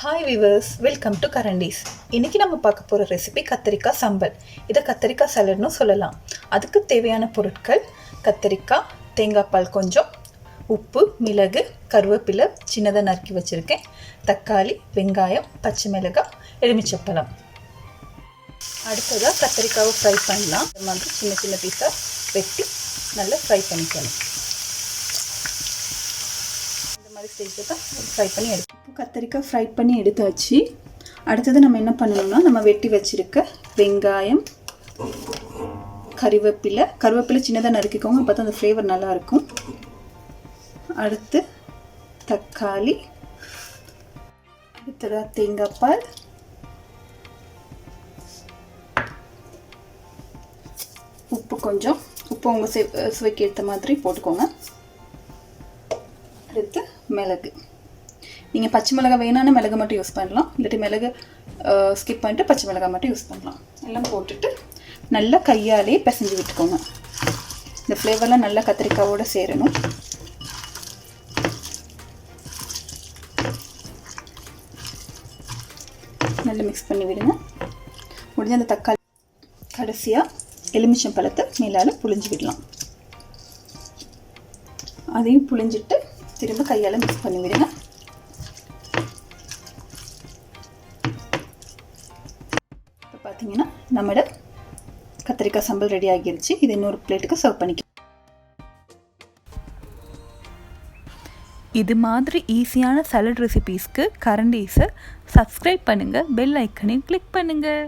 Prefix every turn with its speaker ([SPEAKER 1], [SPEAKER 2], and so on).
[SPEAKER 1] Hi viewers, welcome to Karan-Dees. இன்றைக்கி நம்ம பார்க்க போகிற ரெசிபி கத்திரிக்காய் சம்பல். இதை கத்திரிக்காய் சலட்னு சொல்லலாம். அதுக்கு தேவையான பொருட்கள் கத்திரிக்காய், தேங்காய் பால் கொஞ்சம், உப்பு, மிளகு, கருவேப்பிலை சின்னதாக நறுக்கி வச்சுருக்கேன், தக்காளி, வெங்காயம், பச்சை மிளகாய், எலுமிச்சப்பழம். அடுத்ததாக கத்திரிக்காவை ஃப்ரை பண்ணலாம். இந்த மாதிரி சின்ன சின்ன பீஸாக வெட்டி நல்லா ஃப்ரை பண்ணிக்கலாம். ஸ்டேஜில் தான் ஃப்ரை பண்ணி எடுத்து கத்திரிக்காய் ஃப்ரை பண்ணி எடுத்தாச்சு. அடுத்தது நம்ம என்ன பண்ணணும்னா, நம்ம வெட்டி வச்சுருக்க வெங்காயம், கருவேப்பிலை சின்னதாக நறுக்கிக்கோங்க, அப்போ தான் அந்த ஃப்ளேவர் நல்லாயிருக்கும். அடுத்து தக்காளி, அடுத்ததாக தேங்காய் பால், உப்பு கொஞ்சம், உப்பு உங்கள் சுவைக்கு ஏற்ற மாதிரி போட்டுக்கோங்க. அடுத்து மிளகு, நீங்கள் பச்சை மிளகாய் வேணான்னு மிளகு மட்டும் யூஸ் பண்ணலாம், இல்லாட்டி மிளகு ஸ்கிப் பண்ணிட்டு பச்சை மிளகாய் மட்டும் யூஸ் பண்ணலாம். எல்லாம் போட்டுட்டு நல்லா கையாலே பிசைஞ்சு விட்டுக்கோங்க. இந்த ஃப்ளேவர்லாம் நல்லா கத்திரிக்காயோடு சேரணும். நல்லா மிக்ஸ் பண்ணி விடுங்க. முடிஞ்ச அந்த தக்காளி கடைசியாக எலுமிச்சம் பழத்தை மேலால் புழிஞ்சு விடலாம். அதையும் புழிஞ்சிட்டு திரும்ப கையால் மிக்ஸ் பண்ணி விடுங்க. இப்போ பார்த்தீங்கன்னா நம்மளோட கத்திரிக்காய் சம்பல் ரெடி ஆகிருச்சு. இது இன்னொரு பிளேட்டுக்கு சர்வ் பண்ணிக்கலாம்.
[SPEAKER 2] இது மாதிரி ஈஸியான சலட் ரெசிபீஸ்க்கு Karan-Dees சப்ஸ்கிரைப் பண்ணுங்கள், பெல் ஐக்கனையும் கிளிக் பண்ணுங்கள்.